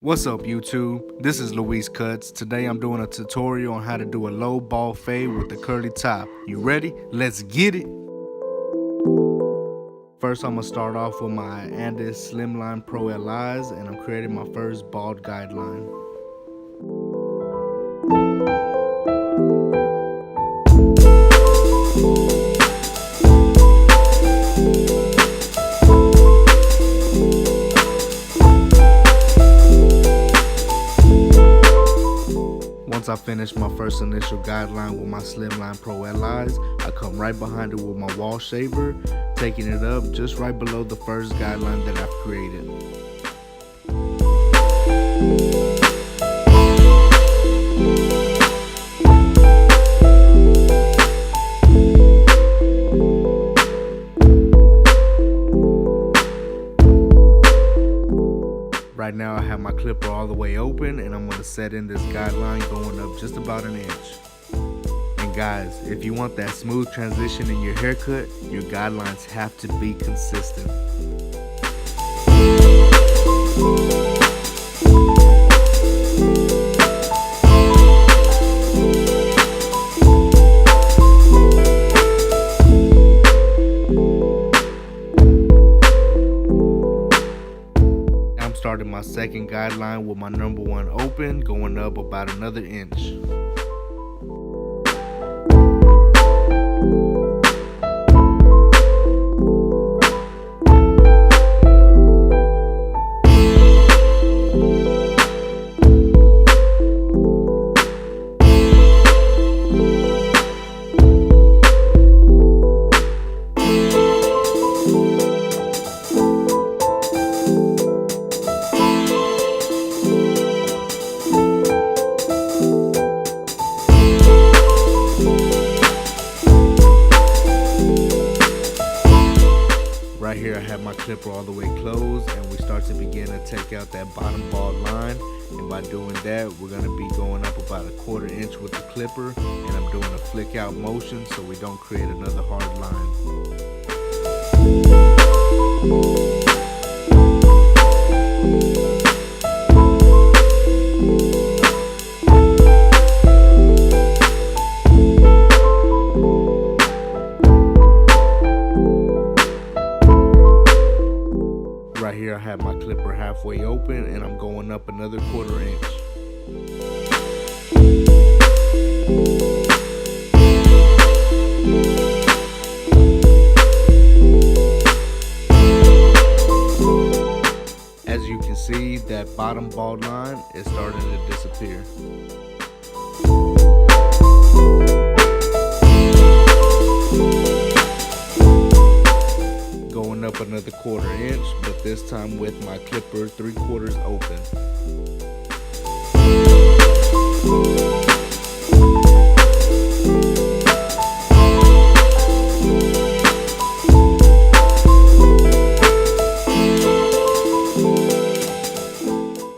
What's up YouTube? This is Luis Cuts. Today I'm doing a tutorial on how to do a low ball fade with the curly top. You ready? Let's get it! First I'm going to start off with my Andis Slimline Pro LIs and I'm creating my first bald guideline. Once I finish my first initial guideline with my Slimline Pro LIs, I come right behind it with my wall shaver, taking it up just right below the first guideline that I've created. Right now I have my clipper all the way open and I'm going to set in this guideline going up just about an inch. And guys, if you want that smooth transition in your haircut, your guidelines have to be consistent. Started my second guideline with my number one open, going up about another inch. Right here I have my clipper all the way closed and we start to begin to take out that bottom bald line, and by doing that we're going to be going up about 1/4 inch with the clipper, and I'm doing a flick out motion so we don't create another hard line. Right here I have my clipper halfway open and I'm going up another 1/4 inch. As you can see, that bottom bald line is starting to disappear. Going up another 1/4 inch, but this time with my clipper 3/4 open.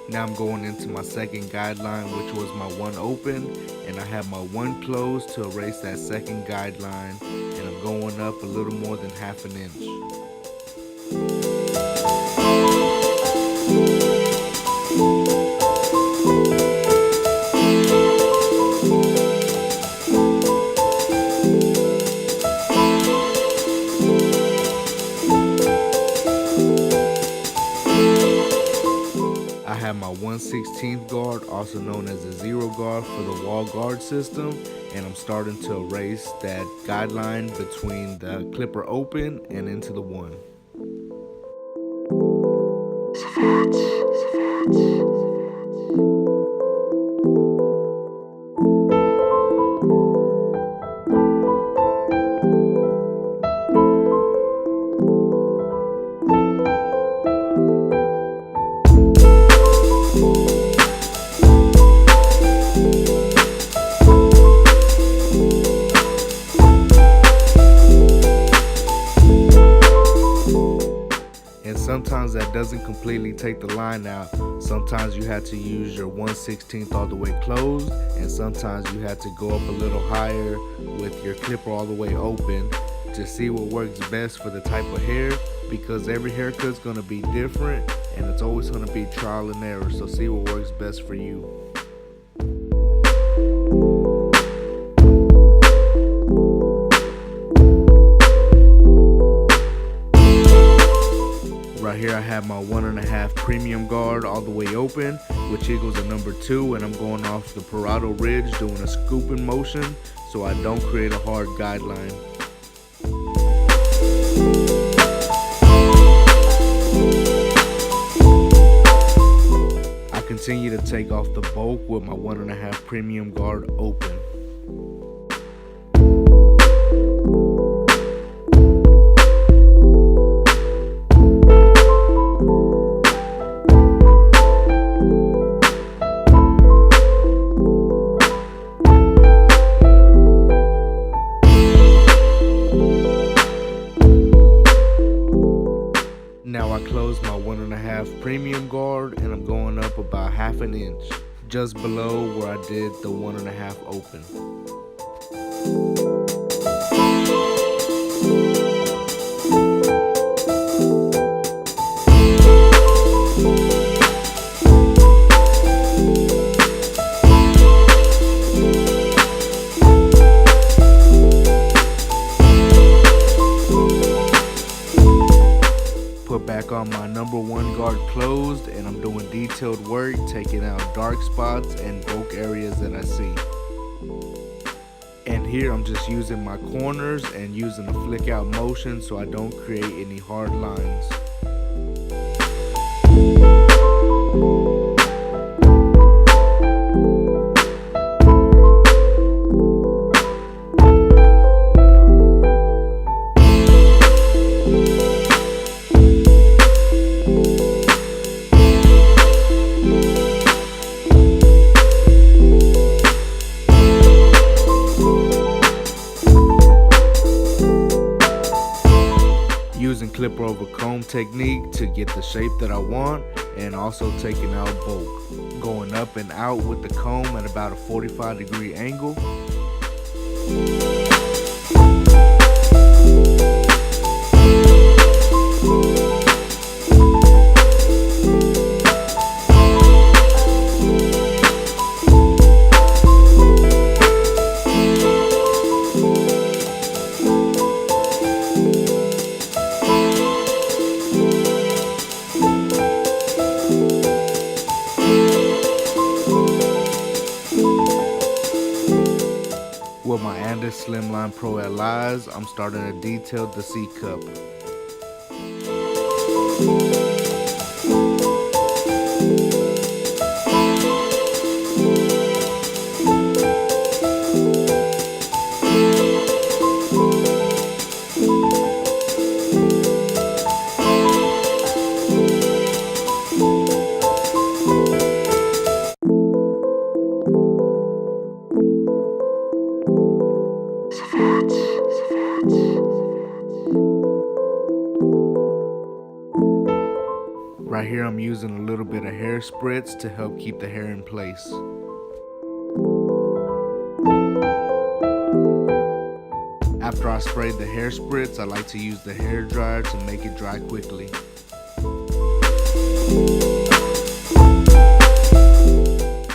Now I'm going into my second guideline, which was my one open, and I have my one closed to erase that second guideline, and I'm going up a little more than 1/2 inch. I have my 1/16 guard, also known as a zero guard for the wall guard system, and I'm starting to erase that guideline between the clipper open and into the one. Sometimes that doesn't completely take the line out. Sometimes you have to use your 1/16 all the way closed, and sometimes you have to go up a little higher with your clipper all the way open to see what works best for the type of hair, because every haircut's gonna be different and it's always going to be trial and error, so see what works best for you. Right here I have my 1.5 premium guard all the way open, which equals a number 2, and I'm going off the parietal ridge doing a scooping motion so I don't create a hard guideline. I continue to take off the bulk with my 1.5 premium guard open. Now I close my 1.5 premium guard and I'm going up about 1/2 inch, just below where I did the 1.5 open. Put back on my number 1 guard closed, and I'm doing detailed work, taking out dark spots and bulk areas that I see. And here I'm just using my corners and using a flick out motion so I don't create any hard lines. Using clipper over comb technique to get the shape that I want, and also taking out bulk. Going up and out with the comb at about a 45-degree angle. With my Andis Slimline Pro LIs, I'm starting to detail the C cup. Right here I'm using a little bit of hair spritz to help keep the hair in place. After I sprayed the hair spritz, I like to use the hair dryer to make it dry quickly.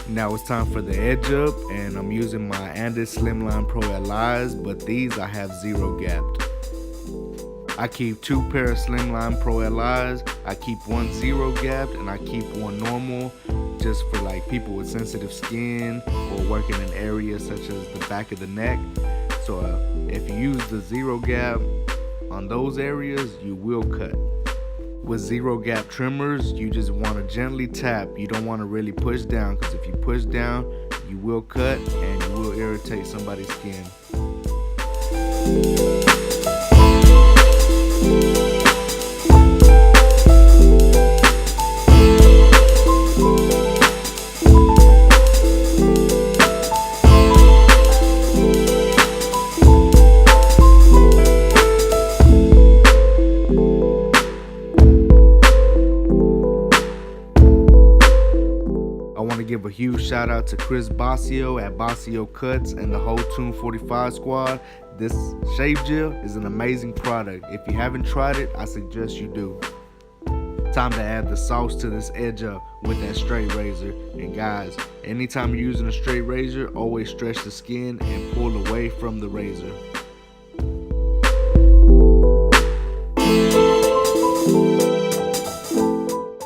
Now it's time for the edge up, and I'm using my Andis Slimline Pro LIs, but these I have 0 gapped. I keep 2 pair of Slimline Pro LIs. I keep 1 0 gapped and I keep 1 normal, just for like people with sensitive skin or working in areas such as the back of the neck. So if you use the 0 gap on those areas, you will cut. With 0 gap trimmers, you just want to gently tap. You don't want to really push down, because if you push down, you will cut and you will irritate somebody's skin. Give a huge shout out to Chris Basio at Basio Cuts and the whole Tune 45 squad. This shave gel is an amazing product. If you haven't tried it, I suggest you do. Time to add the sauce to this edge up with that straight razor. And guys, anytime you're using a straight razor, always stretch the skin and pull away from the razor.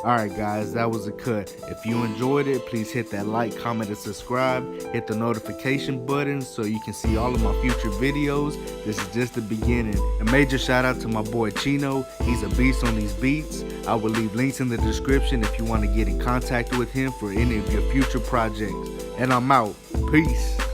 Alright guys, that was a cut. If you enjoyed it, please hit that like, comment, and subscribe. Hit the notification button so you can see all of my future videos. This is just the beginning. A major shout out to my boy Chino. He's a beast on these beats. I will leave links in the description if you want to get in contact with him for any of your future projects. And I'm out. Peace.